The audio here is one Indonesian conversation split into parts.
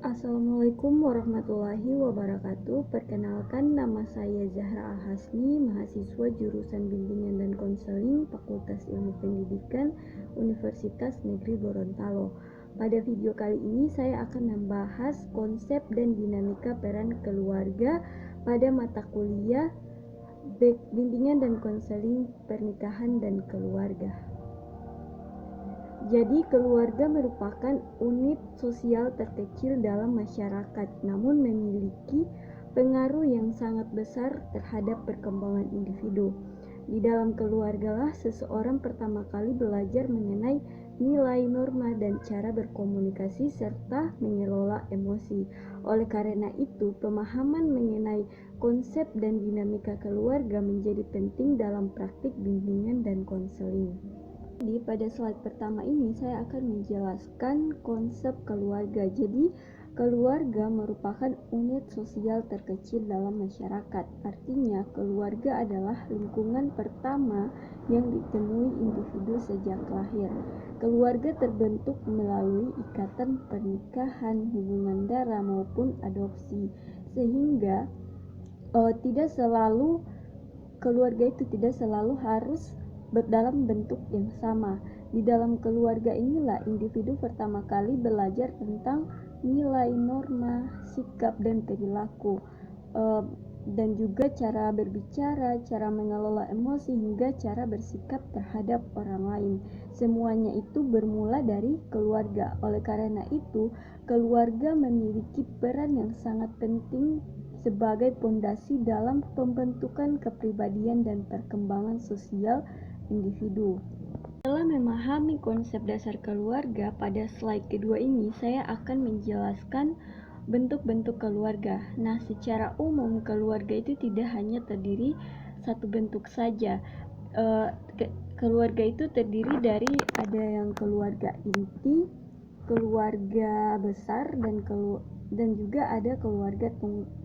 Assalamualaikum warahmatullahi wabarakatuh. Perkenalkan, nama saya Zahra Al-Hasni, mahasiswa jurusan Bimbingan dan Konseling Fakultas Ilmu Pendidikan Universitas Negeri Gorontalo. Pada video kali ini saya akan membahas konsep dan dinamika peran keluarga pada mata kuliah Bimbingan dan Konseling Pernikahan dan Keluarga. Jadi, keluarga merupakan unit sosial terkecil dalam masyarakat, namun memiliki pengaruh yang sangat besar terhadap perkembangan individu. Di dalam keluargalah seseorang pertama kali belajar mengenai nilai, norma, dan cara berkomunikasi serta mengelola emosi. Oleh karena itu, pemahaman mengenai konsep dan dinamika keluarga menjadi penting dalam praktik bimbingan dan konseling. Jadi pada slide pertama ini saya akan menjelaskan konsep keluarga. Jadi keluarga merupakan unit sosial terkecil dalam masyarakat. Artinya keluarga adalah lingkungan pertama yang ditemui individu sejak lahir. Keluarga terbentuk melalui ikatan pernikahan, hubungan darah maupun adopsi, sehingga tidak selalu keluarga itu tidak selalu harus dalam bentuk yang sama. Di dalam keluarga inilah individu pertama kali belajar tentang nilai, norma, sikap, dan perilaku, dan juga cara berbicara, cara mengelola emosi, hingga cara bersikap terhadap orang lain. Semuanya itu bermula dari keluarga. Oleh karena itu, keluarga memiliki peran yang sangat penting sebagai pondasi dalam pembentukan kepribadian dan perkembangan sosial individu. Setelah memahami konsep dasar keluarga, pada slide kedua ini saya akan menjelaskan bentuk-bentuk keluarga. Nah, secara umum keluarga itu tidak hanya terdiri satu bentuk saja. Keluarga itu terdiri dari ada yang keluarga inti, keluarga besar, dan juga ada keluarga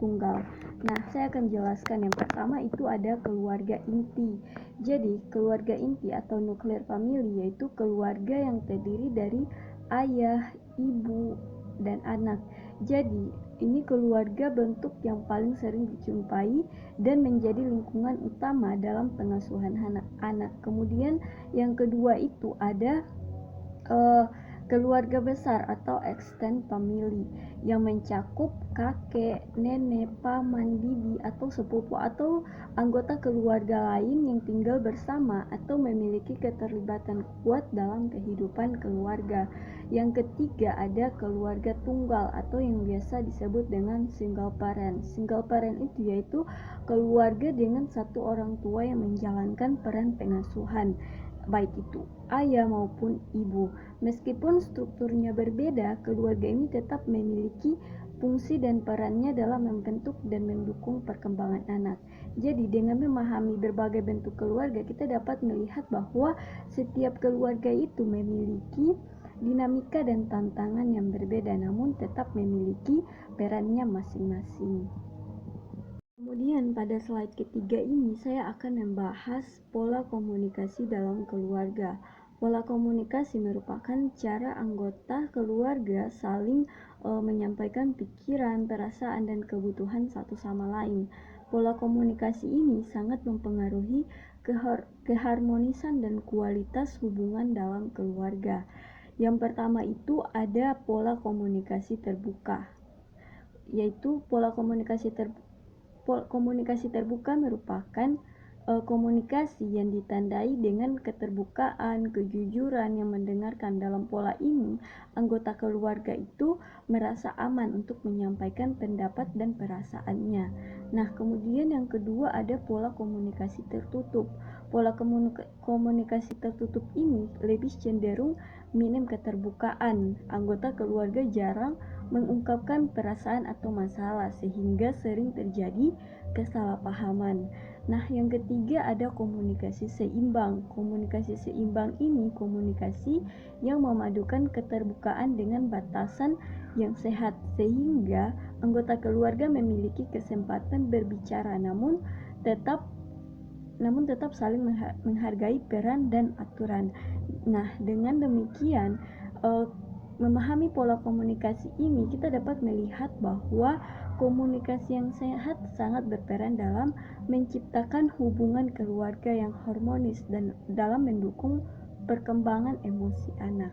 tunggal. Nah, saya akan jelaskan. Yang pertama itu ada keluarga inti. Jadi, keluarga inti atau nuclear family yaitu keluarga yang terdiri dari ayah, ibu, dan anak. Jadi, ini keluarga bentuk yang paling sering dijumpai dan menjadi lingkungan utama dalam pengasuhan anak. Kemudian yang kedua itu ada keluarga besar atau extended family yang mencakup kakek, nenek, paman, bibi, atau sepupu atau anggota keluarga lain yang tinggal bersama atau memiliki keterlibatan kuat dalam kehidupan keluarga. Yang ketiga ada keluarga tunggal atau yang biasa disebut dengan single parent. Single parent itu yaitu keluarga dengan satu orang tua yang menjalankan peran pengasuhan, baik itu ayah maupun ibu. Meskipun strukturnya berbeda, keluarga ini tetap memiliki fungsi dan perannya dalam membentuk dan mendukung perkembangan anak. Jadi dengan memahami berbagai bentuk keluarga, kita dapat melihat bahwa setiap keluarga itu memiliki dinamika dan tantangan yang berbeda, namun tetap memiliki perannya masing-masing. Kemudian pada slide ketiga ini saya akan membahas pola komunikasi dalam keluarga. Pola komunikasi merupakan cara anggota keluarga saling menyampaikan pikiran, perasaan, dan kebutuhan satu sama lain. Pola komunikasi ini sangat mempengaruhi keharmonisan dan kualitas hubungan dalam keluarga. Yang pertama itu ada pola komunikasi terbuka, yaitu pola komunikasi terbuka merupakan komunikasi yang ditandai dengan keterbukaan, kejujuran yang mendengarkan. Dalam pola ini, anggota keluarga itu merasa aman untuk menyampaikan pendapat dan perasaannya. Nah, kemudian yang kedua ada pola komunikasi tertutup. Pola komunikasi tertutup ini lebih cenderung minim keterbukaan. Anggota keluarga jarang mengungkapkan perasaan atau masalah sehingga sering terjadi kesalahpahaman. Nah, yang ketiga ada komunikasi seimbang. Komunikasi seimbang ini komunikasi yang memadukan keterbukaan dengan batasan yang sehat sehingga anggota keluarga memiliki kesempatan berbicara namun tetap saling menghargai peran dan aturan. Nah, dengan demikian memahami pola komunikasi ini, kita dapat melihat bahwa komunikasi yang sehat sangat berperan dalam menciptakan hubungan keluarga yang harmonis dan dalam mendukung perkembangan emosi anak.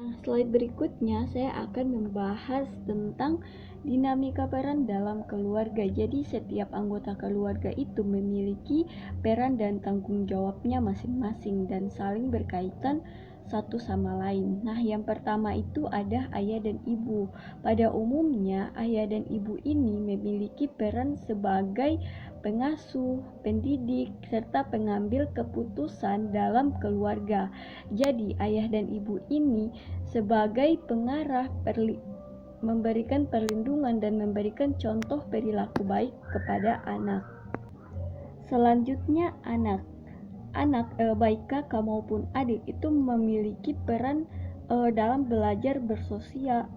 Nah, slide berikutnya saya akan membahas tentang dinamika peran dalam keluarga. Jadi setiap anggota keluarga itu memiliki peran dan tanggung jawabnya masing-masing dan saling berkaitan satu sama lain. Nah, yang pertama itu ada ayah dan ibu. Pada umumnya, ayah dan ibu ini memiliki peran sebagai pengasuh, pendidik, serta pengambil keputusan dalam keluarga. Jadi, ayah dan ibu ini sebagai pengarah memberikan perlindungan dan memberikan contoh perilaku baik kepada anak. Selanjutnya anak baik kakak maupun adik itu memiliki peran dalam belajar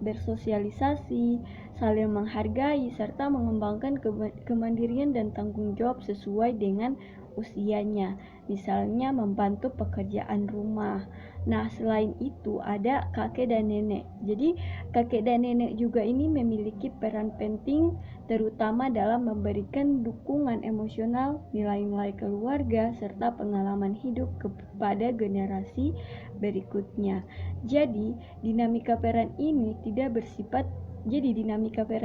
bersosialisasi, saling menghargai, serta mengembangkan kemandirian dan tanggung jawab sesuai dengan usianya, misalnya membantu pekerjaan rumah. Nah, selain itu ada kakek dan nenek. Jadi kakek dan nenek juga ini memiliki peran penting terutama dalam memberikan dukungan emosional, nilai-nilai keluarga, serta pengalaman hidup kepada generasi berikutnya. Jadi, dinamika peran ini bersifat dinamis,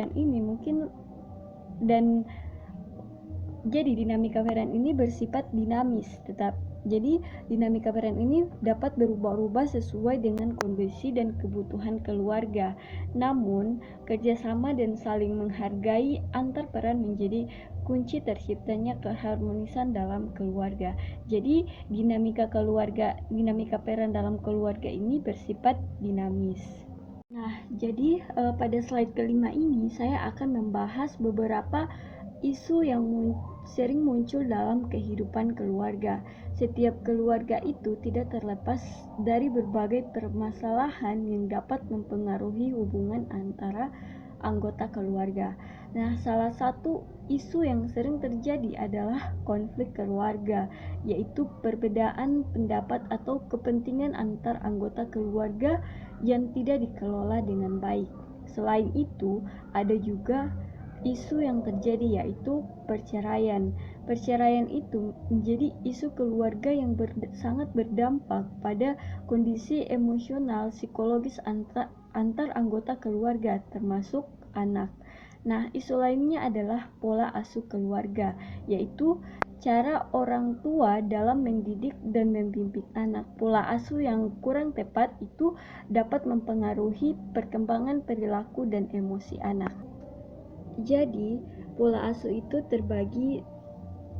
jadi dinamika peran ini dapat berubah-ubah sesuai dengan kondisi dan kebutuhan keluarga. Namun, kerjasama dan saling menghargai antar peran menjadi kunci terciptanya keharmonisan dalam keluarga. Jadi, dinamika peran dalam keluarga ini bersifat dinamis. Nah, jadi pada slide kelima ini saya akan membahas beberapa isu yang sering muncul dalam kehidupan keluarga. Setiap keluarga itu tidak terlepas dari berbagai permasalahan yang dapat mempengaruhi hubungan antara anggota keluarga. Nah, salah satu isu yang sering terjadi adalah konflik keluarga, yaitu perbedaan pendapat atau kepentingan antar anggota keluarga yang tidak dikelola dengan baik. Selain itu, ada juga isu yang terjadi yaitu perceraian. Perceraian itu menjadi isu keluarga yang sangat berdampak pada kondisi emosional psikologis antar anggota keluarga termasuk anak. Nah, isu lainnya adalah pola asuh keluarga, yaitu cara orang tua dalam mendidik dan membimbing anak. Pola asuh yang kurang tepat itu dapat mempengaruhi perkembangan perilaku dan emosi anak. Jadi, pola asuh itu terbagi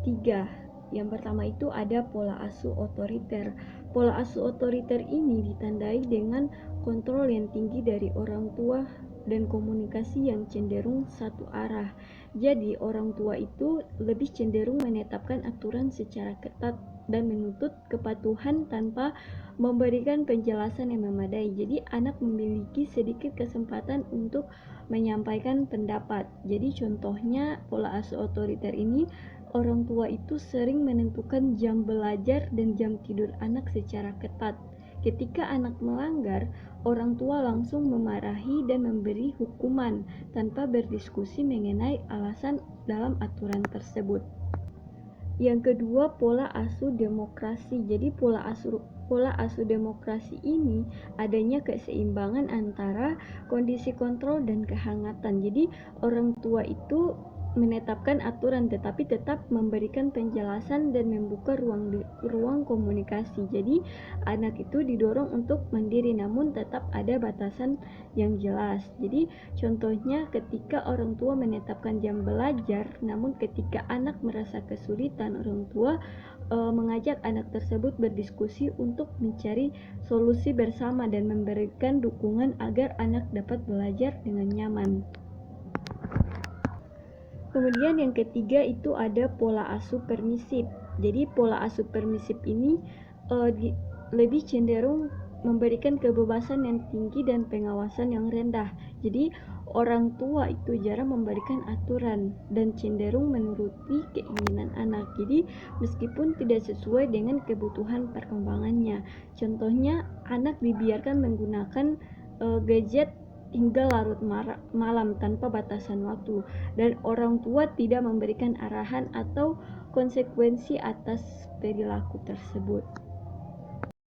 3. Yang pertama itu ada pola asuh otoriter. Pola asuh otoriter ini ditandai dengan kontrol yang tinggi dari orang tua dan komunikasi yang cenderung satu arah. Jadi, orang tua itu lebih cenderung menetapkan aturan secara ketat dan menuntut kepatuhan tanpa memberikan penjelasan yang memadai. Jadi, anak memiliki sedikit kesempatan untuk menyampaikan pendapat. Jadi, contohnya pola asuh otoriter ini, orang tua itu sering menentukan jam belajar dan jam tidur anak secara ketat. Ketika anak melanggar, orang tua langsung memarahi dan memberi hukuman tanpa berdiskusi mengenai alasan dalam aturan tersebut. Yang kedua, pola asuh demokrasi. Jadi pola asuh demokrasi ini adanya keseimbangan antara kondisi kontrol dan kehangatan. Jadi orang tua itu menetapkan aturan tetapi tetap memberikan penjelasan dan membuka ruang komunikasi. Jadi anak itu didorong untuk mandiri namun tetap ada batasan yang jelas. Jadi contohnya ketika orang tua menetapkan jam belajar namun ketika anak merasa kesulitan, orang tua mengajak anak tersebut berdiskusi untuk mencari solusi bersama dan memberikan dukungan agar anak dapat belajar dengan nyaman. Kemudian yang ketiga itu ada pola asuh permisif. Jadi pola asuh permisif ini lebih cenderung memberikan kebebasan yang tinggi dan pengawasan yang rendah. Jadi orang tua itu jarang memberikan aturan dan cenderung menuruti keinginan anak. Jadi meskipun tidak sesuai dengan kebutuhan perkembangannya. Contohnya anak dibiarkan menggunakan gadget hingga larut malam tanpa batasan waktu, dan orang tua tidak memberikan arahan atau konsekuensi atas perilaku tersebut.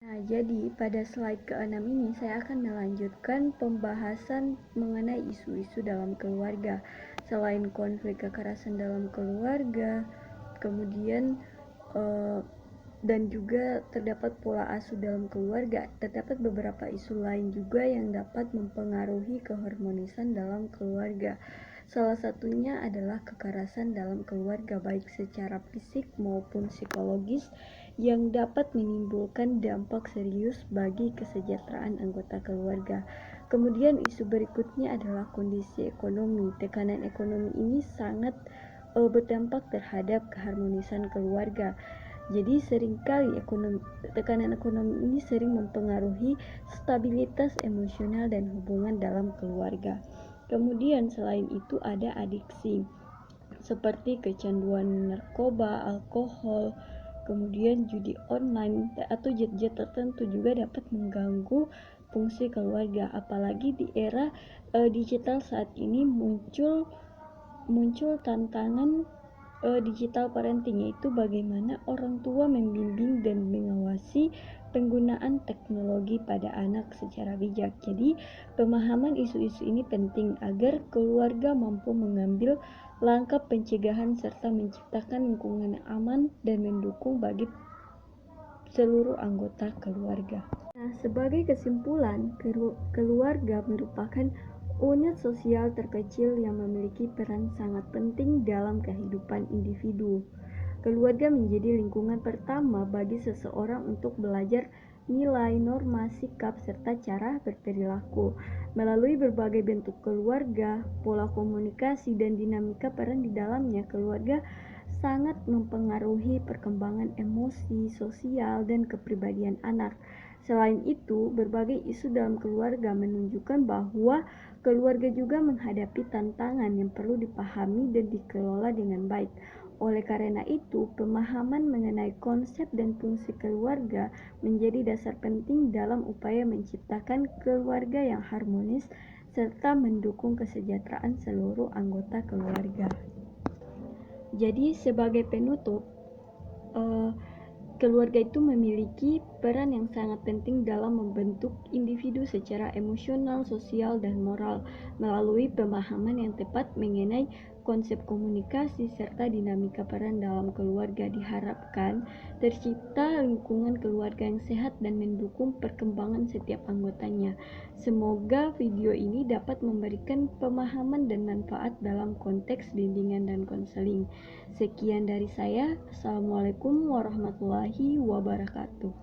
Nah, jadi pada slide ke-6 ini saya akan melanjutkan pembahasan mengenai isu-isu dalam keluarga. Selain konflik kekerasan dalam keluarga, kemudian dan juga terdapat pola asuh dalam keluarga, terdapat beberapa isu lain juga yang dapat mempengaruhi keharmonisan dalam keluarga. Salah satunya adalah kekerasan dalam keluarga, baik secara fisik maupun psikologis, yang dapat menimbulkan dampak serius bagi kesejahteraan anggota keluarga. Kemudian isu berikutnya adalah kondisi ekonomi. Tekanan ekonomi ini sangat berdampak terhadap keharmonisan keluarga. Jadi seringkali tekanan ekonomi ini sering mempengaruhi stabilitas emosional dan hubungan dalam keluarga. Kemudian selain itu ada adiksi, seperti kecanduan narkoba, alkohol, kemudian judi online atau jet-jet tertentu juga dapat mengganggu fungsi keluarga. Apalagi di era digital saat ini muncul tantangan digital parenting, yaitu bagaimana orang tua membimbing dan mengawasi penggunaan teknologi pada anak secara bijak. Jadi, pemahaman isu-isu ini penting agar keluarga mampu mengambil langkah pencegahan serta menciptakan lingkungan aman dan mendukung bagi seluruh anggota keluarga. Nah, sebagai kesimpulan, keluarga merupakan unit sosial terkecil yang memiliki peran sangat penting dalam kehidupan individu. Keluarga menjadi lingkungan pertama bagi seseorang untuk belajar nilai, norma, sikap, serta cara berperilaku. Melalui berbagai bentuk keluarga, pola komunikasi, dan dinamika peran di dalamnya, keluarga sangat mempengaruhi perkembangan emosi, sosial, dan kepribadian anak. Selain itu, berbagai isu dalam keluarga menunjukkan bahwa keluarga juga menghadapi tantangan yang perlu dipahami dan dikelola dengan baik. Oleh karena itu, pemahaman mengenai konsep dan fungsi keluarga menjadi dasar penting dalam upaya menciptakan keluarga yang harmonis serta mendukung kesejahteraan seluruh anggota keluarga. Jadi, sebagai penutup, keluarga itu memiliki peran yang sangat penting dalam membentuk individu secara emosional, sosial, dan moral. Melalui pemahaman yang tepat mengenai konsep komunikasi serta dinamika peran dalam keluarga, diharapkan tercipta lingkungan keluarga yang sehat dan mendukung perkembangan setiap anggotanya. Semoga video ini dapat memberikan pemahaman dan manfaat dalam konteks bimbingan dan konseling. Sekian dari saya. Assalamualaikum warahmatullahi wabarakatuh.